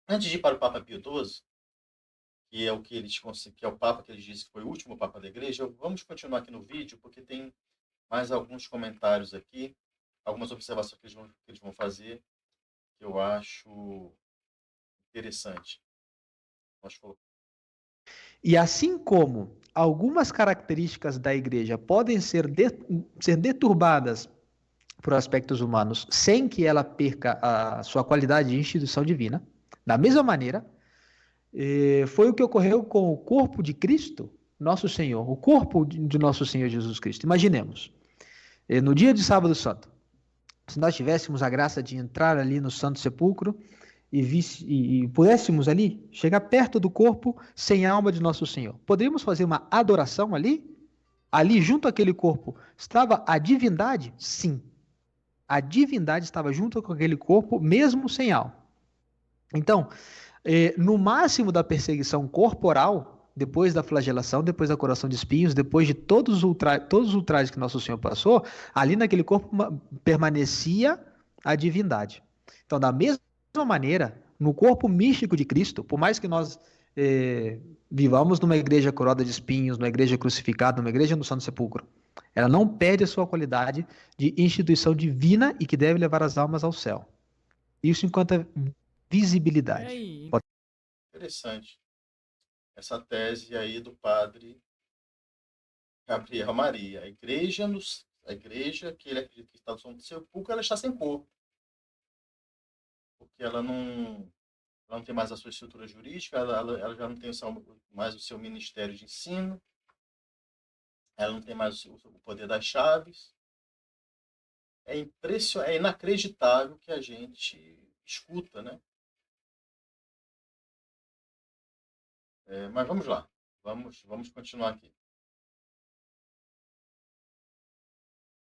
Antes de ir para o Papa Pio XII, que é o que que é o Papa que eles dizem que foi o último Papa da Igreja, vamos continuar aqui no vídeo, porque tem mais alguns comentários aqui, algumas observações que eles vão fazer, que eu acho interessante. Nós colocamos. E assim como algumas características da igreja podem ser deturbadas por aspectos humanos sem que ela perca a sua qualidade de instituição divina, da mesma maneira, foi o que ocorreu com o corpo de Cristo, nosso Senhor, o corpo de nosso Senhor Jesus Cristo. Imaginemos, no dia de sábado santo, se nós tivéssemos a graça de entrar ali no Santo Sepulcro e pudéssemos ali chegar perto do corpo sem alma de nosso Senhor, poderíamos fazer uma adoração ali? Ali, junto àquele corpo, estava a divindade? Sim. A divindade estava junto com aquele corpo, mesmo sem alma. Então, no máximo da perseguição corporal, depois da flagelação, depois da coroação de espinhos, depois de todos os ultrajes que Nosso Senhor passou, ali naquele corpo permanecia a divindade. Então, da mesma maneira, no corpo místico de Cristo, por mais que nós vivamos numa igreja coroada de espinhos, numa igreja crucificada, numa igreja no Santo Sepulcro, ela não perde a sua qualidade de instituição divina e que deve levar as almas ao céu. Isso enquanto É, visibilidade. e Interessante essa tese aí do padre Gabriel Maria. A igreja que ele acredita que está no Santo Sepulcro, ela está sem corpo, porque ela não tem mais a sua estrutura jurídica, ela já não tem mais o seu ministério de ensino, ela não tem mais o poder das chaves. É inacreditável que a gente escuta, né? Mas vamos lá, vamos continuar aqui.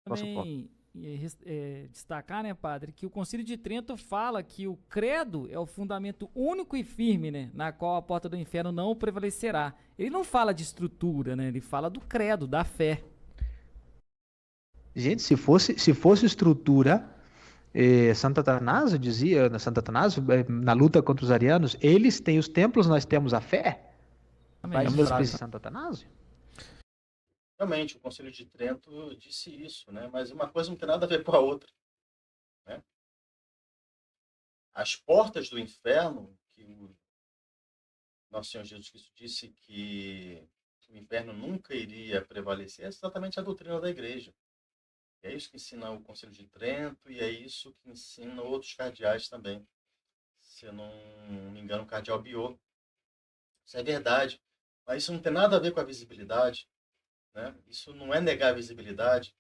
também destacar, né, padre, que o Concílio de Trento fala que o credo é o fundamento único e firme, né, na qual a porta do inferno não prevalecerá. Ele não fala de estrutura, né, ele fala do credo, da fé. Gente, se fosse estrutura, Santo Atanásio dizia, Santo Atanásio, na luta contra os arianos, eles têm os templos, nós temos a fé. Exatamente. Lembra das frases de Santo Atanásio? Realmente, o Conselho de Trento disse isso, né? Mas uma coisa não tem nada a ver com a outra, né? As portas do inferno, que o nosso Senhor Jesus Cristo disse que o inferno nunca iria prevalecer, é exatamente a doutrina da igreja. E é isso que ensina o Conselho de Trento e é isso que ensina outros cardeais também. Se eu não me engano, o cardeal Biot. Isso é verdade. Mas isso não tem nada a ver com a visibilidade, né? Isso não é negar a visibilidade.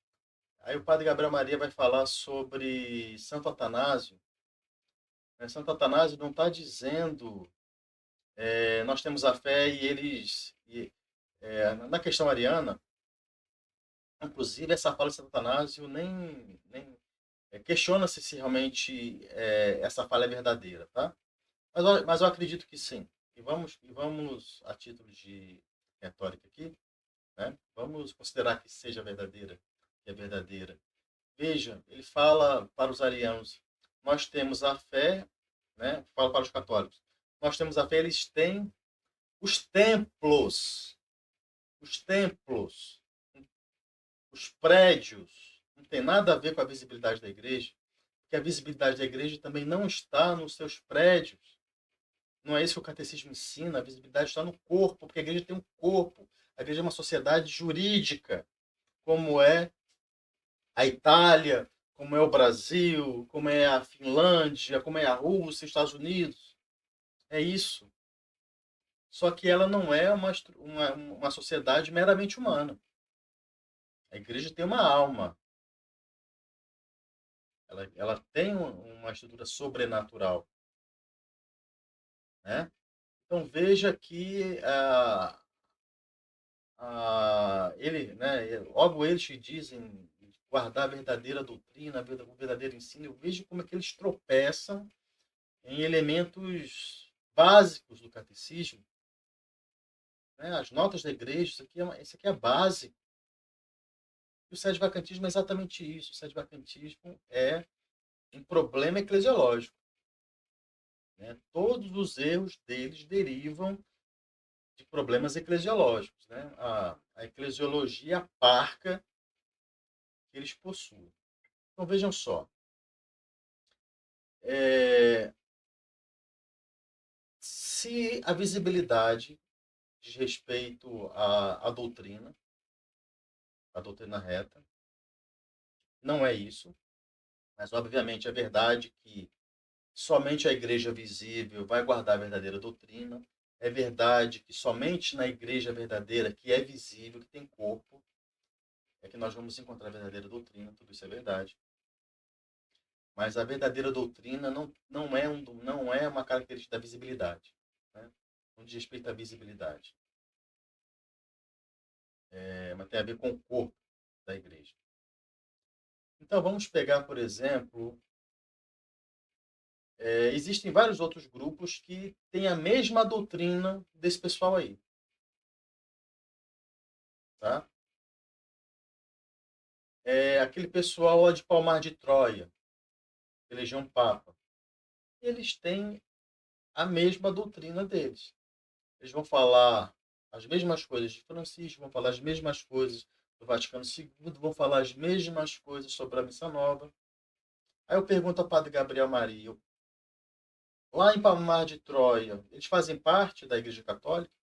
Aí o padre Gabriel Maria vai falar sobre Santo Atanásio. Né? Santo Atanásio não está dizendo nós temos a fé e eles... na questão ariana, inclusive essa fala de Santo Atanásio nem questiona-se se realmente essa fala é verdadeira, tá? Mas eu acredito que sim. E vamos a título de retórica aqui, né? Vamos considerar que seja verdadeira, que é verdadeira. Veja, ele fala para os arianos, nós temos a fé, né? Fala para os católicos, nós temos a fé, eles têm os templos, os templos, os prédios, não tem nada a ver com a visibilidade da igreja, porque a visibilidade da igreja também não está nos seus prédios. Não é isso que o catecismo ensina, a visibilidade está no corpo, porque a igreja tem um corpo. A igreja é uma sociedade jurídica, como é a Itália, como é o Brasil, como é a Finlândia, como é a Rússia, Estados Unidos. É isso. Só que ela não é uma sociedade meramente humana. A igreja tem uma alma. Ela tem uma estrutura sobrenatural. Né? Então veja que logo eles que dizem guardar a verdadeira doutrina, o verdadeiro ensino, eu vejo como é que eles tropeçam em elementos básicos do catecismo, né? As notas da igreja, isso aqui é básico. E o sede-vacantismo é exatamente isso. O sede-vacantismo é um problema eclesiológico. né? Todos os erros deles derivam de problemas eclesiológicos, né? A eclesiologia parca que eles possuem. Então vejam só, é, se a visibilidade diz respeito à doutrina reta, não é isso, mas obviamente é verdade que somente a igreja visível vai guardar a verdadeira doutrina. É verdade que somente na igreja verdadeira, que é visível, que tem corpo, é que nós vamos encontrar a verdadeira doutrina. Tudo isso é verdade. Mas a verdadeira doutrina não é uma característica da visibilidade. Né? Não diz respeito à visibilidade. Mas tem a ver com o corpo da igreja. Então vamos pegar, por exemplo, existem vários outros grupos que têm a mesma doutrina desse pessoal aí. Tá? Aquele pessoal lá de Palmar de Troia, religião Papa, eles têm a mesma doutrina deles. Eles vão falar as mesmas coisas de Francisco, vão falar as mesmas coisas do Vaticano II, vão falar as mesmas coisas sobre a Missa Nova. Aí eu pergunto ao Padre Gabriel Maria, lá em Palmar de Troia, eles fazem parte da Igreja Católica?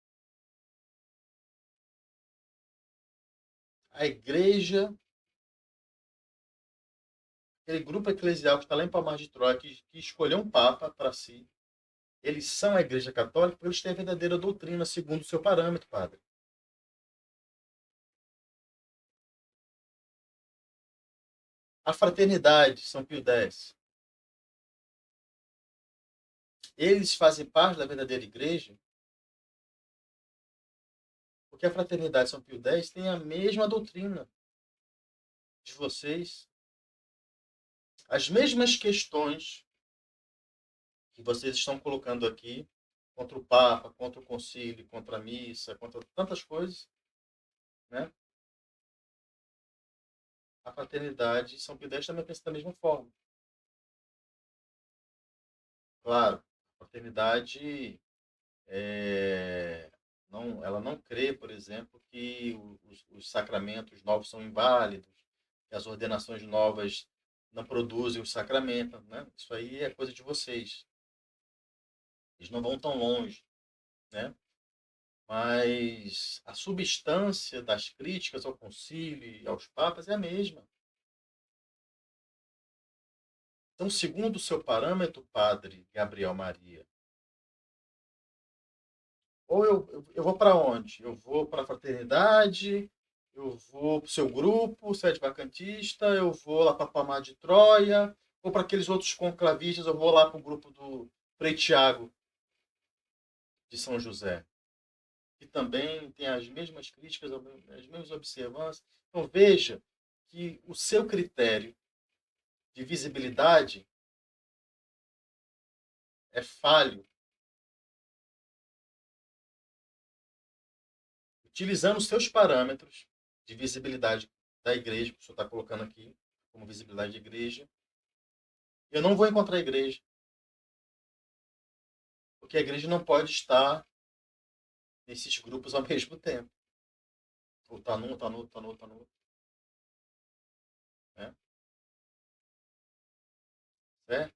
A igreja, aquele grupo eclesial que está lá em Palmar de Troia, que escolheu um Papa para si, eles são a Igreja Católica porque eles têm a verdadeira doutrina segundo o seu parâmetro, padre. A fraternidade, São Pio X, eles fazem parte da verdadeira igreja porque a fraternidade São Pio X tem a mesma doutrina de vocês, as mesmas questões que vocês estão colocando aqui contra o Papa, contra o Concílio, contra a missa, contra tantas coisas, né? A fraternidade São Pio X também pensa da mesma forma. Claro, a fraternidade ela não crê, por exemplo, que os sacramentos novos são inválidos, que as ordenações novas não produzem o sacramento, né? Isso aí é coisa de vocês. Eles não vão tão longe, né? Mas a substância das críticas ao concílio e aos papas é a mesma. Então, segundo o seu parâmetro, padre Gabriel Maria, ou eu vou para onde? Eu vou para a fraternidade, eu vou para o seu grupo, sede vacantista, eu vou lá para Palmar de Troia, ou para aqueles outros conclavistas, eu vou lá para o grupo do Frei Tiago de São José, que também tem as mesmas críticas, as mesmas observâncias. Então veja que o seu critério de visibilidade é falho. Utilizando os seus parâmetros de visibilidade da igreja, que o senhor está colocando aqui, como visibilidade de igreja, eu não vou encontrar a igreja. Porque a igreja não pode estar nesses grupos ao mesmo tempo. Ou está num, está no outro, está no outro, está no outro. Né? Certo?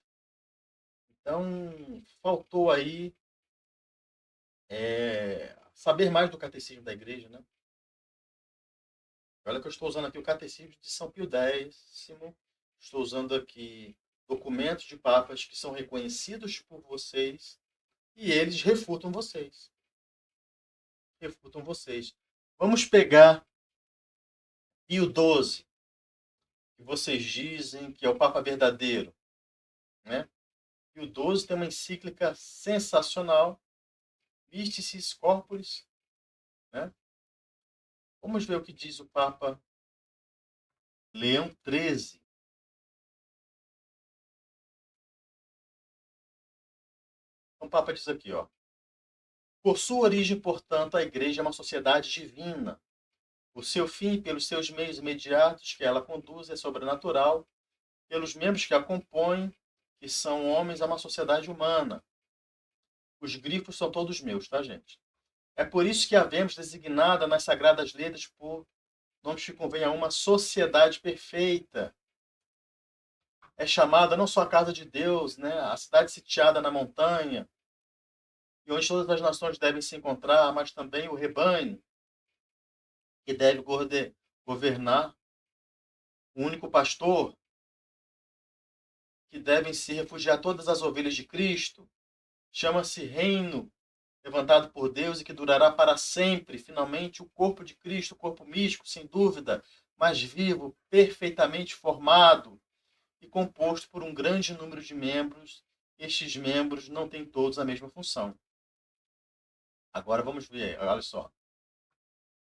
Então, faltou aí saber mais do catecismo da igreja, né? Olha que eu estou usando aqui o catecismo de São Pio X. Estou usando aqui documentos de papas que são reconhecidos por vocês e eles refutam vocês. Refutam vocês. Vamos pegar Pio XII, que vocês dizem que é o Papa verdadeiro, né? Pio XII tem uma encíclica sensacional, Mysticis Corporis, né? Vamos ver o que diz o Papa Leão XIII. Então, o Papa diz aqui, ó: por sua origem, portanto, a Igreja é uma sociedade divina. O seu fim, pelos seus meios imediatos que ela conduz, é sobrenatural. Pelos membros que a compõem, que são homens, é uma sociedade humana. Os grifos são todos meus, tá, gente? É por isso que havemos designada nas Sagradas Letras por nomes que convém a uma sociedade perfeita. É chamada não só a casa de Deus, né? A cidade sitiada na montanha, e onde todas as nações devem se encontrar, mas também o rebanho, que deve governar, o único pastor, que devem se refugiar todas as ovelhas de Cristo, chama-se reino levantado por Deus e que durará para sempre. Finalmente, o corpo de Cristo, o corpo místico, sem dúvida, mas vivo, perfeitamente formado e composto por um grande número de membros. Estes membros não têm todos a mesma função. Agora vamos ver, olha só.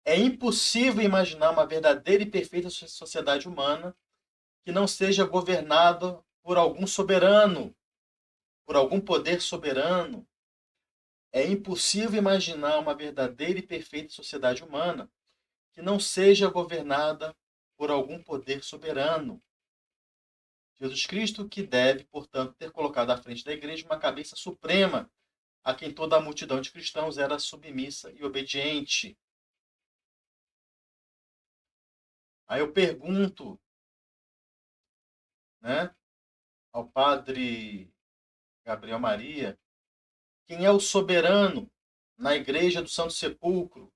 É impossível imaginar uma verdadeira e perfeita sociedade humana que não seja governada por algum soberano, por algum poder soberano. É impossível imaginar uma verdadeira e perfeita sociedade humana que não seja governada por algum poder soberano. Jesus Cristo, que deve, portanto, ter colocado à frente da igreja uma cabeça suprema, a quem toda a multidão de cristãos era submissa e obediente. Aí eu pergunto, né, ao padre Gabriel Maria, quem é o soberano na igreja do Santo Sepulcro?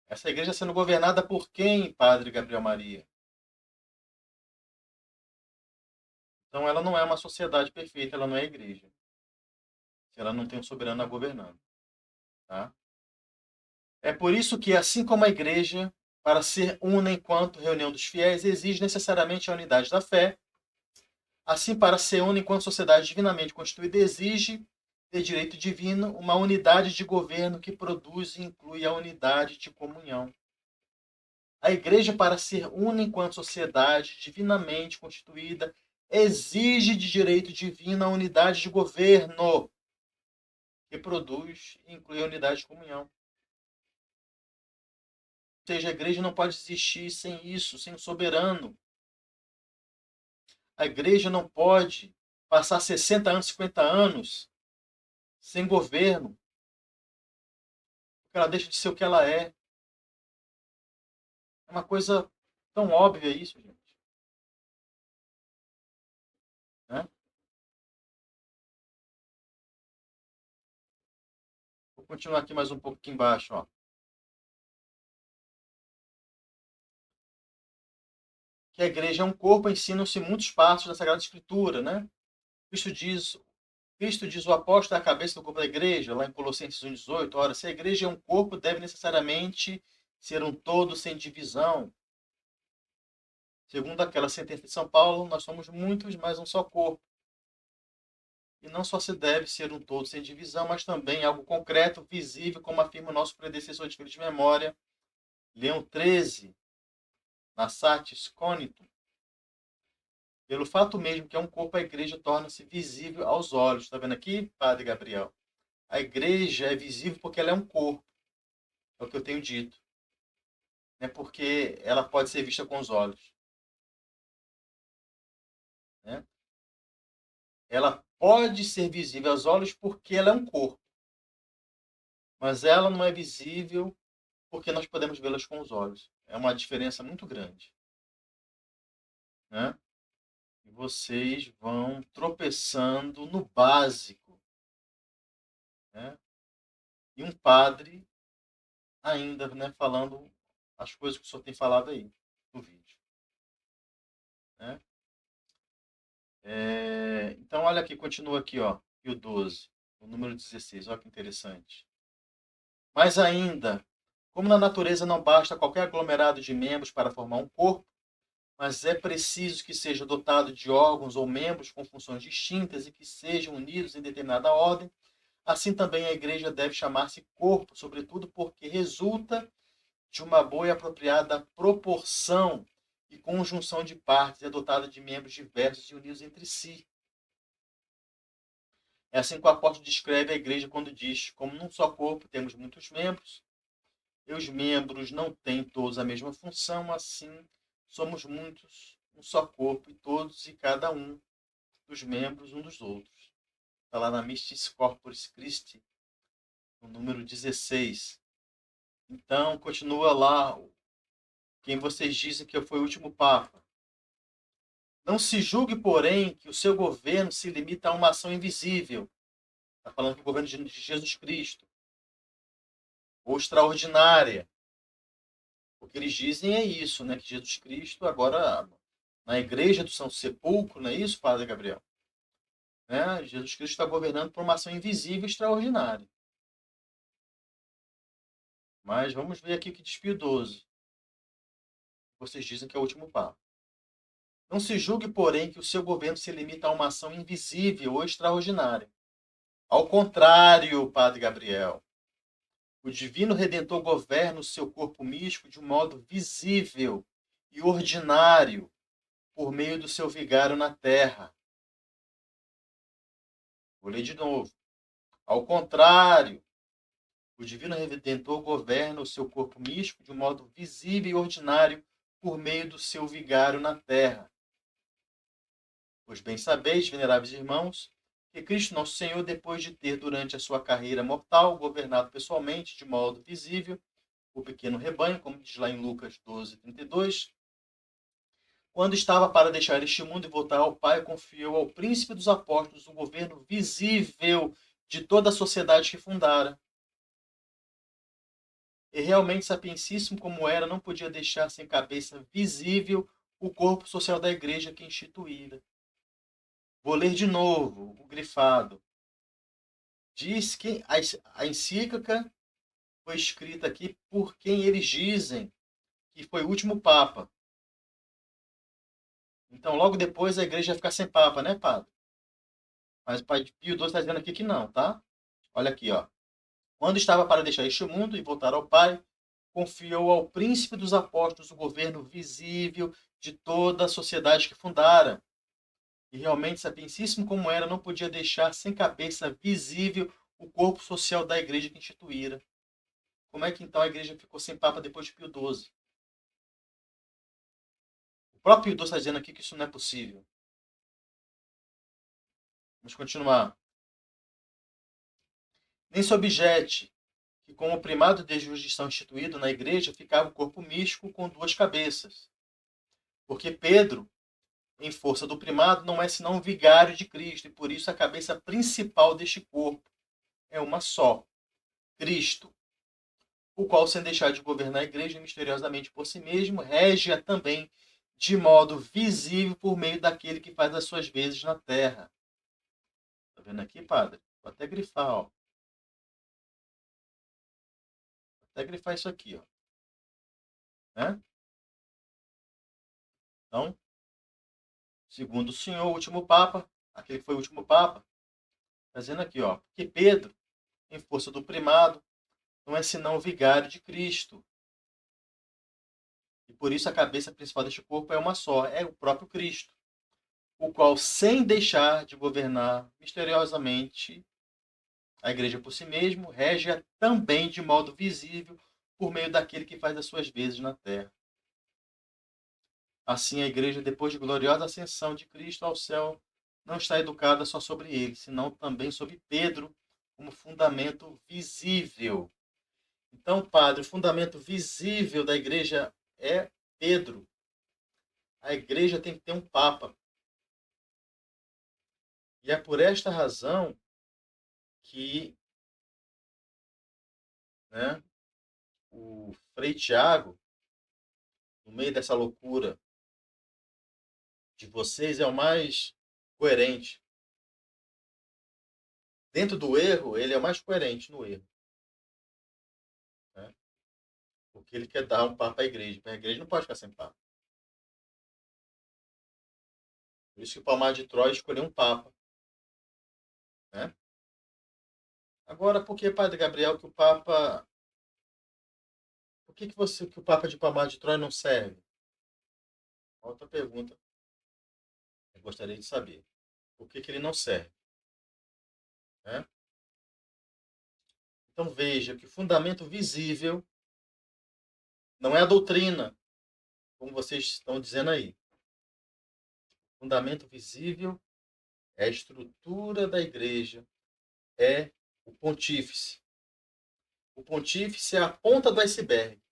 Essa igreja sendo governada por quem, padre Gabriel Maria? Então ela não é uma sociedade perfeita, ela não é a igreja. Se ela não tem um soberano a governando. Tá? É por isso que, assim como a igreja, para ser una enquanto reunião dos fiéis, exige necessariamente a unidade da fé, assim, para ser una enquanto sociedade divinamente constituída, exige, de direito divino, uma unidade de governo que produz e inclui a unidade de comunhão. A igreja, para ser una enquanto sociedade divinamente constituída, exige de direito divino a unidade de governo que produz e inclui a unidade de comunhão. Ou seja, a igreja não pode existir sem isso, sem o soberano. A igreja não pode passar 60 anos, 50 anos sem governo, porque ela deixa de ser o que ela é. É uma coisa tão óbvia isso, gente. Né? Vou continuar aqui mais um pouco aqui embaixo. Ó. Que a igreja é um corpo, ensinam-se muitos passos da Sagrada Escritura. Né? Cristo diz o apóstolo é a cabeça do corpo da igreja, lá em Colossenses 1,18. Ora, se a igreja é um corpo, deve necessariamente ser um todo sem divisão. Segundo aquela sentença de São Paulo, nós somos muitos, mas um só corpo. E não só se deve ser um todo sem divisão, mas também algo concreto, visível, como afirma o nosso predecessor de filho de memória, Leão XIII, na Satis Cognitum. Pelo fato mesmo que é um corpo, a igreja torna-se visível aos olhos. Está vendo aqui, Padre Gabriel? A igreja é visível porque ela é um corpo. É o que eu tenho dito. Não é porque ela pode ser vista com os olhos. Né? Ela pode ser visível aos olhos porque ela é um corpo. Mas ela não é visível porque nós podemos vê-las com os olhos. É uma diferença muito grande. Né? E vocês vão tropeçando no básico. Né? E um padre ainda, né, falando as coisas que o senhor tem falado aí no vídeo. Né? Então, olha aqui, continua aqui, ó, Pio XII, o número 16, olha que interessante. Mas ainda, como na natureza não basta qualquer aglomerado de membros para formar um corpo, mas é preciso que seja dotado de órgãos ou membros com funções distintas e que sejam unidos em determinada ordem, assim também a igreja deve chamar-se corpo, sobretudo porque resulta de uma boa e apropriada proporção e conjunção de partes, é dotada de membros diversos e unidos entre si. É assim que o apóstolo descreve a igreja quando diz: como num só corpo temos muitos membros, e os membros não têm todos a mesma função, assim somos muitos, um só corpo, e todos e cada um dos membros um dos outros. Está lá na Mystis Corporis Christi, no número 16. Então, continua lá quem vocês dizem que foi o último Papa. Não se julgue, porém, que o seu governo se limita a uma ação invisível. Está falando que o governo de Jesus Cristo. Ou extraordinária. O que eles dizem é isso, né? Que Jesus Cristo agora, na igreja do Santo Sepulcro, não é isso, Padre Gabriel? Né? Jesus Cristo está governando por uma ação invisível e extraordinária. Mas vamos ver aqui o que diz Pio XII. Vocês dizem que é o último Papa. Não se julgue, porém, que o seu governo se limita a uma ação invisível ou extraordinária. Ao contrário, Padre Gabriel, o Divino Redentor governa o seu corpo místico de um modo visível e ordinário por meio do seu vigário na terra. Vou ler de novo. Ao contrário, o Divino Redentor governa o seu corpo místico de um modo visível e ordinário por meio do seu vigário na terra. Pois bem sabeis, veneráveis irmãos, que Cristo Nosso Senhor, depois de ter, durante a sua carreira mortal, governado pessoalmente, de modo visível, o pequeno rebanho, como diz lá em Lucas 12:32, quando estava para deixar este mundo e voltar ao Pai, confiou ao príncipe dos apóstolos o governo visível de toda a sociedade que fundara. E realmente, sapientíssimo como era, não podia deixar sem cabeça visível o corpo social da igreja que instituíra. Vou ler de novo o grifado. Diz que a encíclica foi escrita aqui por quem eles dizem que foi o último Papa. Então, logo depois, a igreja vai ficar sem Papa, né, padre? Mas o Pai Pio XII está dizendo aqui que não, tá? Olha aqui, ó. Quando estava para deixar este mundo e voltar ao Pai, confiou ao príncipe dos apóstolos o governo visível de toda a sociedade que fundara. E realmente, sapientíssimo como era, não podia deixar sem cabeça visível o corpo social da igreja que instituíra. Como é que então a igreja ficou sem Papa depois de Pio XII? O próprio Pio XII está dizendo aqui que isso não é possível. Vamos continuar. Nem se objete que, como o primado de jurisdição instituído na igreja, ficava o corpo místico com duas cabeças. Porque Pedro, em força do primado, não é senão um vigário de Cristo, e por isso a cabeça principal deste corpo é uma só, Cristo, o qual, sem deixar de governar a igreja misteriosamente por si mesmo, rege-a também de modo visível por meio daquele que faz as suas vezes na terra. Está vendo aqui, padre? Vou até grifar, ó. Vou até grifar isso aqui, ó. Né? Então, segundo o senhor, o último Papa, aquele que foi o último Papa, está dizendo aqui, ó, que Pedro, em força do primado, não é senão o vigário de Cristo. E por isso a cabeça principal deste corpo é uma só, é o próprio Cristo, o qual, sem deixar de governar misteriosamente a igreja por si mesmo, rege-a também de modo visível por meio daquele que faz as suas vezes na terra. Assim, a igreja, depois de gloriosa ascensão de Cristo ao céu, não está educada só sobre ele, senão também sobre Pedro, como fundamento visível. Então, padre, o fundamento visível da igreja é Pedro. A igreja tem que ter um papa. E é por esta razão que, né, o Frei Tiago, no meio dessa loucura de vocês, é o mais coerente. Dentro do erro, ele é o mais coerente no erro. Né? Porque ele quer dar um papa à igreja. A igreja não pode ficar sem papa. Por isso que o Palmar de Troia escolheu um papa. Né? Agora, por que, Padre Gabriel, que o papa... Por que o papa de Palmar de Troia não serve? Outra pergunta. Eu gostaria de saber. Por que ele não serve? Né? Então veja que o fundamento visível não é a doutrina, como vocês estão dizendo aí. O fundamento visível é a estrutura da igreja, é o pontífice. O pontífice é a ponta do iceberg.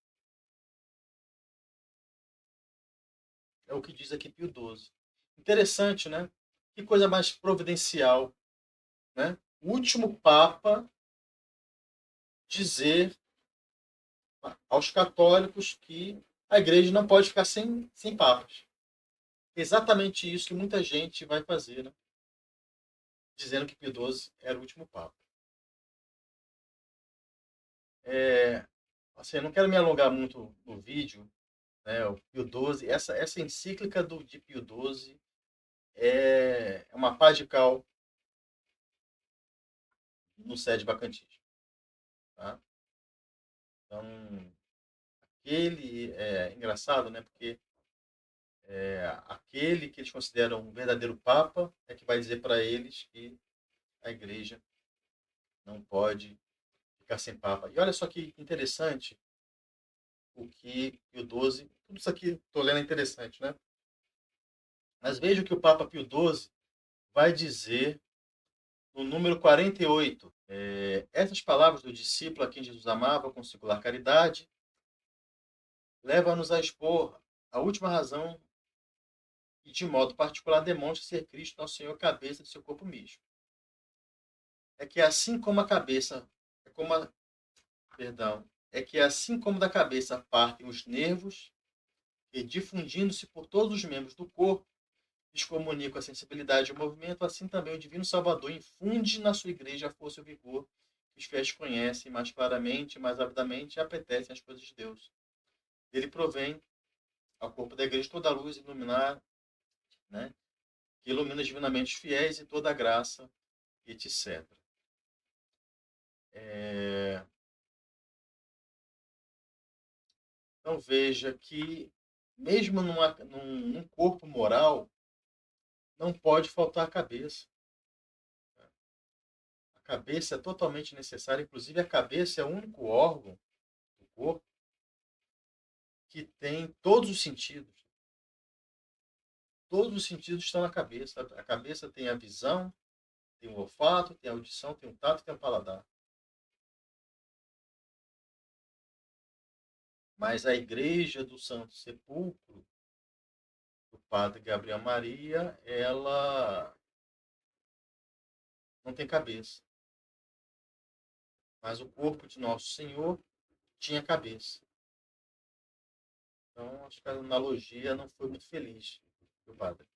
É o que diz aqui Pio XII. Interessante, né? Que coisa mais providencial, né? O último Papa dizer aos católicos que a igreja não pode ficar sem papas. Exatamente isso que muita gente vai fazer, né? Dizendo que Pio XII era o último Papa. Assim, eu não quero me alongar muito no vídeo, né? O Pio XII, essa encíclica de Pio XII é uma pá de cal no sede vacantismo. Tá? Então, ele é engraçado, né? Porque aquele que eles consideram um verdadeiro Papa é que vai dizer para eles que a igreja não pode ficar sem Papa. E olha só que interessante o que Pio XII, tudo isso aqui estou lendo é interessante, né? Mas veja o que o Papa Pio XII vai dizer no número 48. Essas palavras do discípulo a quem Jesus amava com singular caridade levam-nos a expor a última razão e, de modo particular, demonstra ser Cristo nosso Senhor cabeça de seu corpo místico. É que assim como a cabeça, é que assim como da cabeça partem os nervos e difundindo-se por todos os membros do corpo, lhes comunicam a sensibilidade e o movimento, assim também o Divino Salvador infunde na sua igreja a força e o vigor que os fiéis conhecem mais claramente, mais avidamente e apetecem as coisas de Deus. Dele provém ao corpo da igreja toda a luz iluminar, né, que ilumina divinamente os fiéis e toda a graça, etc. Então veja que mesmo num corpo moral não pode faltar a cabeça. A cabeça é totalmente necessária, inclusive a cabeça é o único órgão do corpo que tem todos os sentidos. Todos os sentidos estão na cabeça. A cabeça tem a visão, tem o olfato, tem a audição, tem o tato, tem o paladar. Mas a igreja do Santo Sepulcro, do Padre Gabriel Maria, ela não tem cabeça. Mas o corpo de Nosso Senhor tinha cabeça. Então, acho que a analogia não foi muito feliz do padre.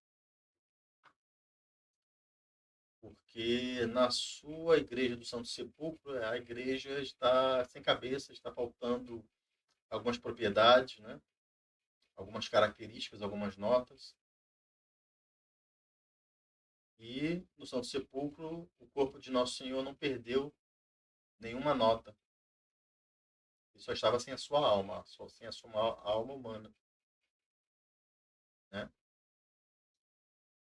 Porque na sua igreja do Santo Sepulcro, a igreja está sem cabeça, está faltando algumas propriedades, né? Algumas características, algumas notas. E no Santo Sepulcro, o corpo de Nosso Senhor não perdeu nenhuma nota. Ele só estava sem a sua alma, sem a sua alma humana.